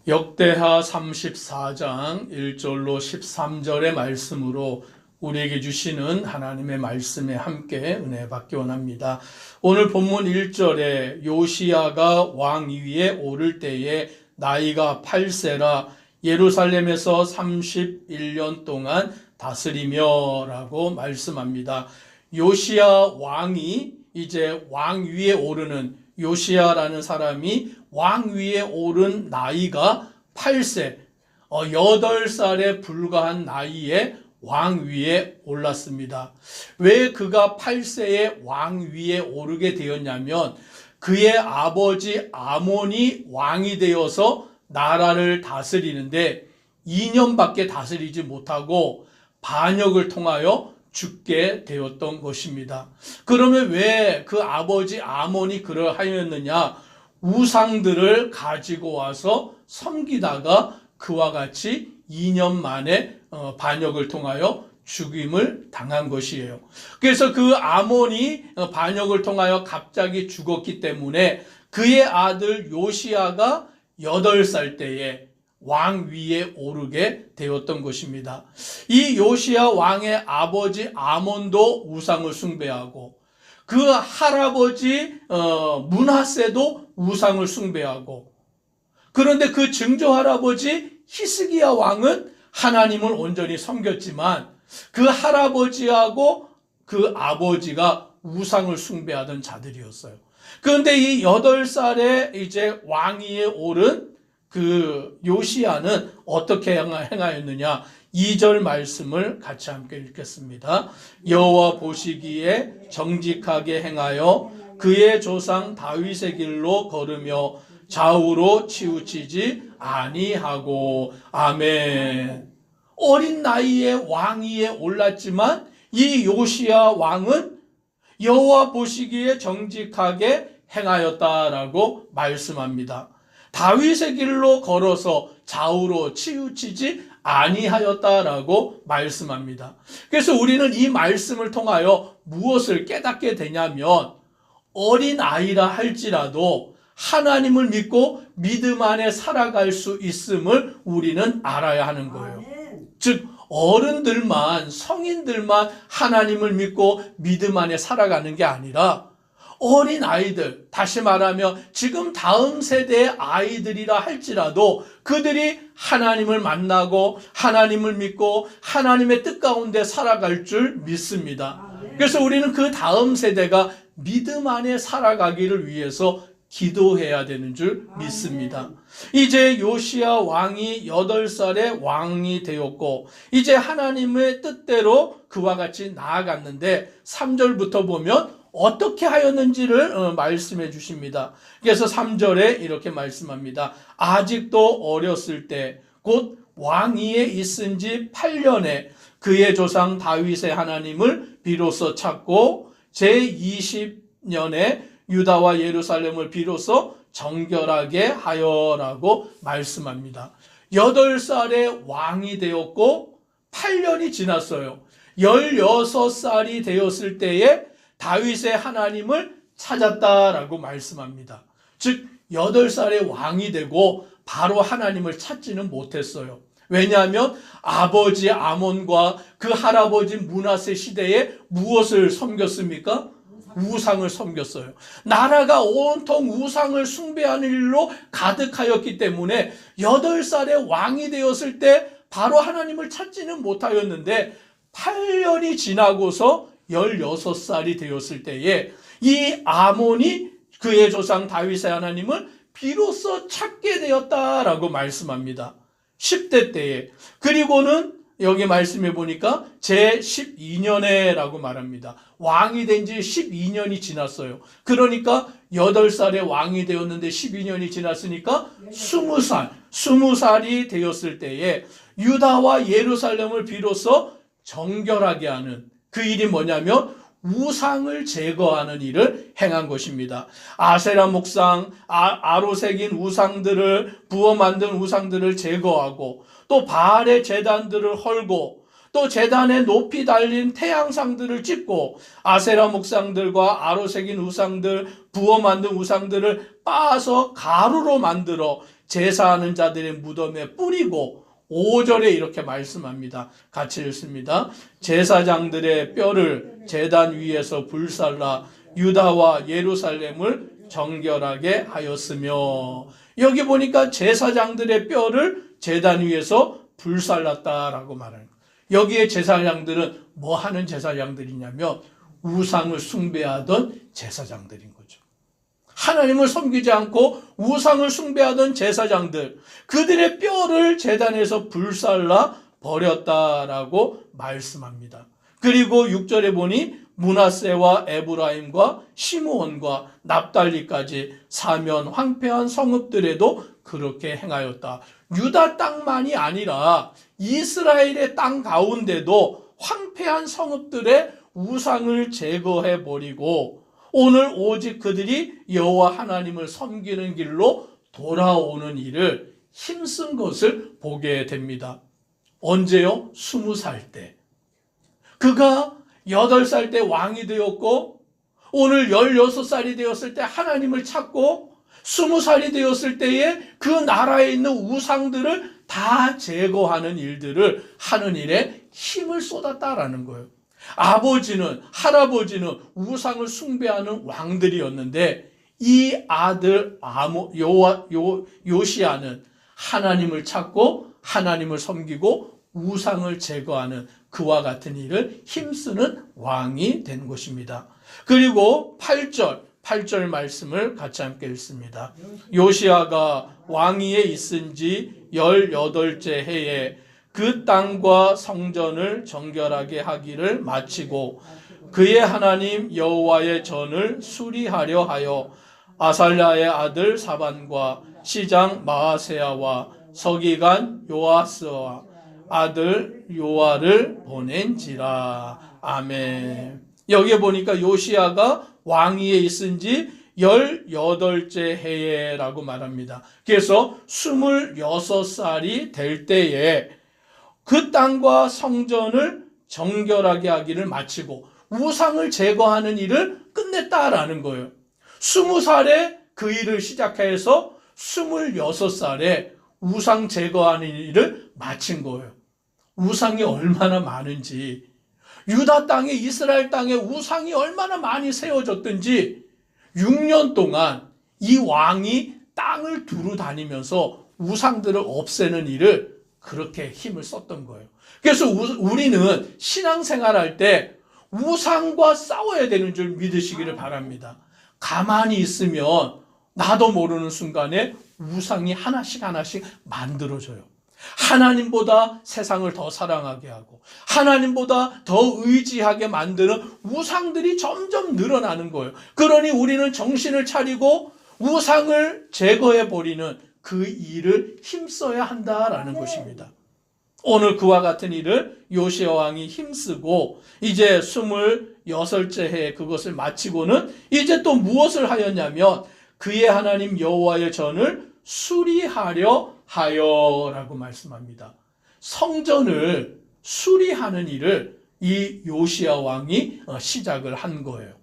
역대하 34장 1절로 13절의 말씀으로 우리에게 주시는 하나님의 말씀에 함께 은혜 받기 원합니다. 오늘 본문 1절에 요시야가 왕 위에 오를 때에 나이가 8세라 예루살렘에서 31년 동안 다스리며 라고 말씀합니다. 요시야 왕이 이제 왕 위에 오르는 요시야라는 사람이 왕 위에 오른 나이가 8세, 8살에 불과한 나이에 왕 위에 올랐습니다. 왜 그가 8세에 왕 위에 오르게 되었냐면 그의 아버지 아몬이 왕이 되어서 나라를 다스리는데 2년밖에 다스리지 못하고 반역을 통하여 죽게 되었던 것입니다. 그러면 왜 그 아버지 아몬이 그러하였느냐? 우상들을 가지고 와서 섬기다가 그와 같이 2년 만에 반역을 통하여 죽임을 당한 것이에요. 그래서 그 아몬이 반역을 통하여 갑자기 죽었기 때문에 그의 아들 요시야가 8살 때에 왕 위에 오르게 되었던 것입니다. 이 요시야 왕의 아버지 아몬도 우상을 숭배하고 그 할아버지 므낫세도 우상을 숭배하고, 그런데 그 증조 할아버지 히스기야 왕은 하나님을 온전히 섬겼지만 그 할아버지하고 그 아버지가 우상을 숭배하던 자들이었어요. 그런데 이 8살에 이제 왕위에 오른 그 요시야는 어떻게 행하였느냐? 2절 말씀을 같이 함께 읽겠습니다. 여호와 보시기에 정직하게 행하여 그의 조상 다윗의 길로 걸으며 좌우로 치우치지 아니하고. 아멘. 어린 나이에 왕위에 올랐지만 이 요시야 왕은 여호와 보시기에 정직하게 행하였다라고 말씀합니다. 다윗의 길로 걸어서 좌우로 치우치지 아니하였다라고 말씀합니다. 그래서 우리는 이 말씀을 통하여 무엇을 깨닫게 되냐면 어린 아이라 할지라도 하나님을 믿고 믿음 안에 살아갈 수 있음을 우리는 알아야 하는 거예요. 즉 어른들만, 성인들만 하나님을 믿고 믿음 안에 살아가는 게 아니라 어린 아이들, 다시 말하면 지금 다음 세대의 아이들이라 할지라도 그들이 하나님을 만나고 하나님을 믿고 하나님의 뜻 가운데 살아갈 줄 믿습니다. 그래서 우리는 그 다음 세대가 믿음 안에 살아가기를 위해서 기도해야 되는 줄 믿습니다. 이제 요시야 왕이 8살에 왕이 되었고 이제 하나님의 뜻대로 그와 같이 나아갔는데 3절부터 보면 어떻게 하였는지를 말씀해 주십니다. 그래서 3절에 이렇게 말씀합니다. 아직도 어렸을 때 곧 왕위에 있은 지 8년에 그의 조상 다윗의 하나님을 비로소 찾고 제20년에 유다와 예루살렘을 비로소 정결하게 하여라고 말씀합니다. 8살에 왕이 되었고 8년이 지났어요. 16살이 되었을 때에 다윗의 하나님을 찾았다라고 말씀합니다. 즉 8살에 왕이 되고 바로 하나님을 찾지는 못했어요. 왜냐하면 아버지 아몬과 그 할아버지 므낫세 시대에 무엇을 섬겼습니까? 우상을 섬겼어요. 나라가 온통 우상을 숭배하는 일로 가득하였기 때문에 8살에 왕이 되었을 때 바로 하나님을 찾지는 못하였는데 8년이 지나고서 16살이 되었을 때에 이 아몬이 그의 조상 다윗의 하나님을 비로소 찾게 되었다라고 말씀합니다. 10대 때에. 그리고는 여기 말씀해 보니까 제12년에 라고 말합니다. 왕이 된 지 12년이 지났어요. 그러니까 8살에 왕이 되었는데 12년이 지났으니까 20살이 되었을 때에 유다와 예루살렘을 비로소 정결하게 하는 그 일이 뭐냐면 우상을 제거하는 일을 행한 것입니다. 아세라 목상, 아로 새긴 우상들을, 부어 만든 우상들을 제거하고 또 바알의 제단들을 헐고 또 제단에 높이 달린 태양상들을 찍고 아세라 목상들과 아로 새긴 우상들, 부어 만든 우상들을 빻아서 가루로 만들어 제사하는 자들의 무덤에 뿌리고 5절에 이렇게 말씀합니다. 같이 읽습니다. 제사장들의 뼈를 제단 위에서 불살라 유다와 예루살렘을 정결하게 하였으며, 여기 보니까 제사장들의 뼈를 제단 위에서 불살랐다라고 말하는 거예요. 여기에 제사장들은 뭐 하는 제사장들이냐면 우상을 숭배하던 제사장들인 거죠. 하나님을 섬기지 않고 우상을 숭배하던 제사장들, 그들의 뼈를 제단에서 불살라 버렸다라고 말씀합니다. 그리고 6절에 보니 므낫세와 에브라임과 시므온과 납달리까지 사면 황폐한 성읍들에도 그렇게 행하였다. 유다 땅만이 아니라 이스라엘의 땅 가운데도 황폐한 성읍들의 우상을 제거해 버리고 오늘 오직 그들이 여호와 하나님을 섬기는 길로 돌아오는 일을 힘쓴 것을 보게 됩니다. 언제요? 20살 때. 그가 8살 때 왕이 되었고 오늘 16살이 되었을 때 하나님을 찾고 20살이 되었을 때에 그 나라에 있는 우상들을 다 제거하는 일들을 하는 일에 힘을 쏟았다라는 거예요. 아버지는, 할아버지는 우상을 숭배하는 왕들이었는데 이 아들 요시야는 하나님을 찾고 하나님을 섬기고 우상을 제거하는 그와 같은 일을 힘쓰는 왕이 된 것입니다. 그리고 8절 말씀을 같이 함께 읽습니다. 요시야가 왕위에 있은 지 18째 해에 그 땅과 성전을 정결하게 하기를 마치고 그의 하나님 여호와의 전을 수리하려 하여 아살랴의 아들 사반과 시장 마아세야와 서기관 요아스와 아들 요아를 보낸지라. 아멘. 여기에 보니까 요시야가 왕위에 있은 지 18째 해에라고 말합니다. 그래서 26살이 될 때에 그 땅과 성전을 정결하게 하기를 마치고 우상을 제거하는 일을 끝냈다라는 거예요. 20살에 그 일을 시작해서 26살에 우상 제거하는 일을 마친 거예요. 우상이 얼마나 많은지, 유다 땅에, 이스라엘 땅에 우상이 얼마나 많이 세워졌든지 6년 동안 이 왕이 땅을 두루 다니면서 우상들을 없애는 일을 그렇게 힘을 썼던 거예요. 그래서 우리는 신앙생활할 때 우상과 싸워야 되는 줄 믿으시기를 바랍니다. 가만히 있으면 나도 모르는 순간에 우상이 하나씩 만들어져요. 하나님보다 세상을 더 사랑하게 하고 하나님보다 더 의지하게 만드는 우상들이 점점 늘어나는 거예요. 그러니 우리는 정신을 차리고 우상을 제거해 버리는 그 일을 힘써야 한다라는 것입니다. 오늘 그와 같은 일을 요시야 왕이 힘쓰고 이제 26째 해에 그것을 마치고는 이제 또 무엇을 하였냐면 그의 하나님 여호와의 전을 수리하려 하여라고 말씀합니다. 성전을 수리하는 일을 이 요시야 왕이 시작을 한 거예요.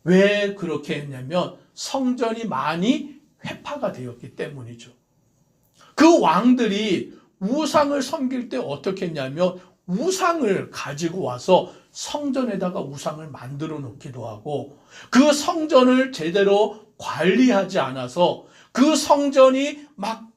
왜 그렇게 했냐면 성전이 많이 회파가 되었기 때문이죠. 그 왕들이 우상을 섬길 때 어떻게 했냐면 우상을 가지고 와서 성전에다가 우상을 만들어 놓기도 하고 그 성전을 제대로 관리하지 않아서 그 성전이 막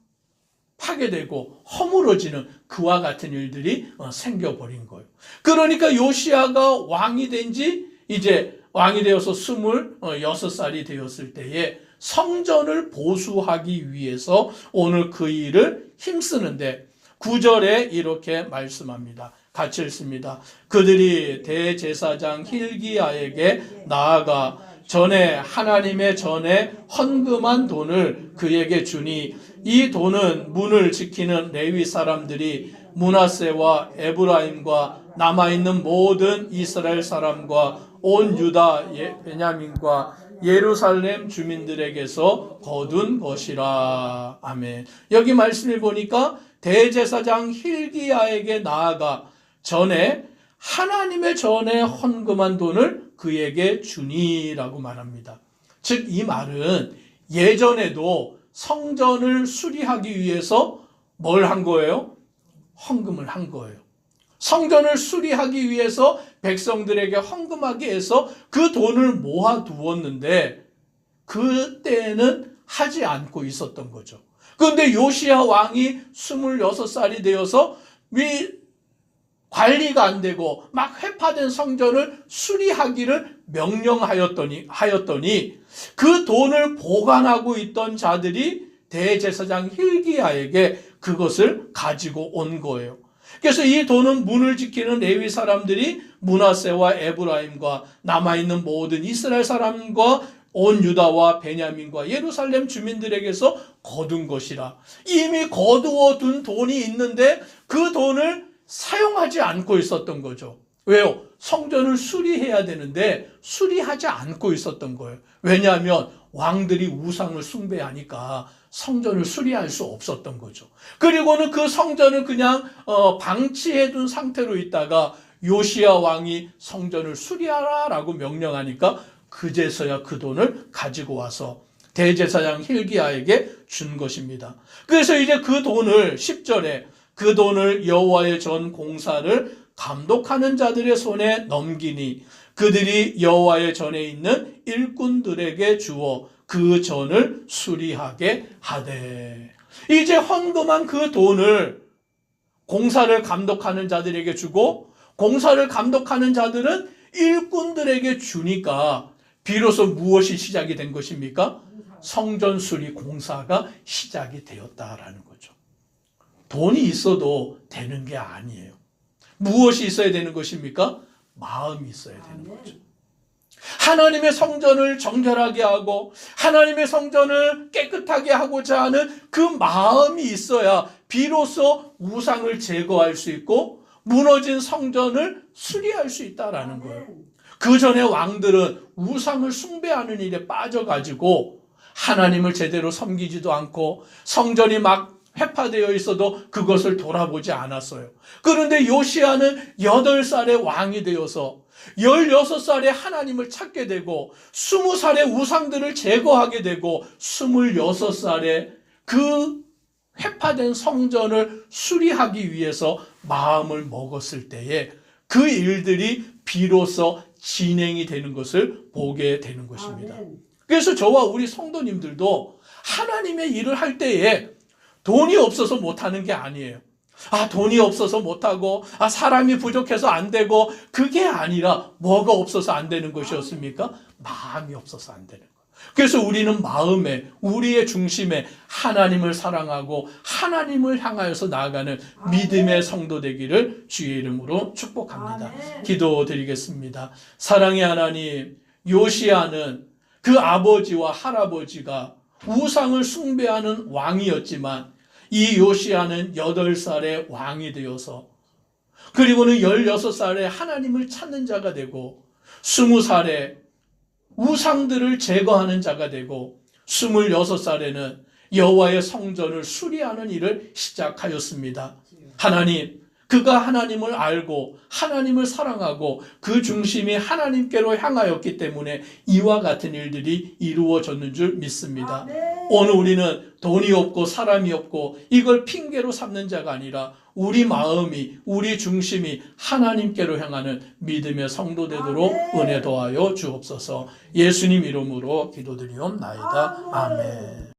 파괴되고 허물어지는 그와 같은 일들이 생겨버린 거예요. 그러니까 요시야가 왕이 된 지 이제 왕이 되어서 26살이 되었을 때에 성전을 보수하기 위해서 오늘 그 일을 힘쓰는데 9절에 이렇게 말씀합니다. 같이 읽습니다. 그들이 대제사장 힐기야에게 나아가 전에 하나님의 전에 헌금한 돈을 그에게 주니 이 돈은 문을 지키는 레위 사람들이 므낫세와 에브라임과 남아있는 모든 이스라엘 사람과 온 유다 베냐민과 예루살렘 주민들에게서 거둔 것이라. 아멘. 여기 말씀을 보니까 대제사장 hil기야에게 나아가 전에 하나님의 전에 헌금한 돈을 그에게 주니라고 말합니다. 즉 이 말은 예전에도 성전을 수리하기 위해서 뭘 한 거예요? 헌금을 한 거예요. 성전을 수리하기 위해서 백성들에게 헌금하기 위해서 그 돈을 모아두었는데 그때는 하지 않고 있었던 거죠. 그런데 요시야 왕이 26살이 되어서 관리가 안 되고 막 회파된 성전을 수리하기를 명령하였더니 그 돈을 보관하고 있던 자들이 대제사장 hil기야에게 그것을 가지고 온 거예요. 그래서 이 돈은 문을 지키는 레위 사람들이 므낫세와 에브라임과 남아있는 모든 이스라엘 사람과 온 유다와 베냐민과 예루살렘 주민들에게서 거둔 것이라. 이미 거두어 둔 돈이 있는데 그 돈을 사용하지 않고 있었던 거죠. 왜요? 성전을 수리해야 되는데 수리하지 않고 있었던 거예요. 왜냐하면 왕들이 우상을 숭배하니까 성전을 수리할 수 없었던 거죠. 그리고는 그 성전을 그냥 방치해둔 상태로 있다가 요시야 왕이 성전을 수리하라라고 명령하니까 그제서야 그 돈을 가지고 와서 대제사장 hil기야에게 준 것입니다. 그래서 이제 그 돈을 10절에 그 돈을 여호와의 전 공사를 감독하는 자들의 손에 넘기니 그들이 여호와의 전에 있는 일꾼들에게 주어 그 전을 수리하게 하되. 이제 헌금한 그 돈을 공사를 감독하는 자들에게 주고 공사를 감독하는 자들은 일꾼들에게 주니까 비로소 무엇이 시작이 된 것입니까? 성전 수리 공사가 시작이 되었다라는 거죠. 돈이 있어도 되는 게 아니에요. 무엇이 있어야 되는 것입니까? 마음이 있어야 되는 거죠. 하나님의 성전을 정결하게 하고 하나님의 성전을 깨끗하게 하고자 하는 그 마음이 있어야 비로소 우상을 제거할 수 있고 무너진 성전을 수리할 수 있다라는 거예요. 그 전에 왕들은 우상을 숭배하는 일에 빠져가지고 하나님을 제대로 섬기지도 않고 성전이 막 회파되어 있어도 그것을 돌아보지 않았어요. 그런데 요시야는 8살의 왕이 되어서 16살에 하나님을 찾게 되고 20살에 우상들을 제거하게 되고 26살에 그 회파된 성전을 수리하기 위해서 마음을 먹었을 때에 그 일들이 비로소 진행이 되는 것을 보게 되는 것입니다. 그래서 저와 우리 성도님들도 하나님의 일을 할 때에 돈이 없어서 못하는 게 아니에요. 돈이 없어서 못하고 사람이 부족해서 안 되고 그게 아니라 뭐가 없어서 안 되는 것이었습니까? 마음이 없어서 안 되는 거예요. 그래서 우리는 마음에 우리의 중심에 하나님을 사랑하고 하나님을 향하여서 나아가는 믿음의 성도 되기를 주의 이름으로 축복합니다. 기도드리겠습니다. 사랑의 하나님, 요시야는 그 아버지와 할아버지가 우상을 숭배하는 왕이었지만 이 요시야는 8살의 왕이 되어서 그리고는 16살에 하나님을 찾는 자가 되고 20살에 우상들을 제거하는 자가 되고 26살에는 여호와의 성전을 수리하는 일을 시작하였습니다. 하나님, 그가 하나님을 알고 하나님을 사랑하고 그 중심이 하나님께로 향하였기 때문에 이와 같은 일들이 이루어졌는 줄 믿습니다. 오늘 우리는 돈이 없고 사람이 없고 이걸 핑계로 삼는 자가 아니라 우리 마음이 우리 중심이 하나님께로 향하는 믿음의 성도 되도록 은혜 더하여 주옵소서. 예수님 이름으로 기도드리옵나이다. 아멘.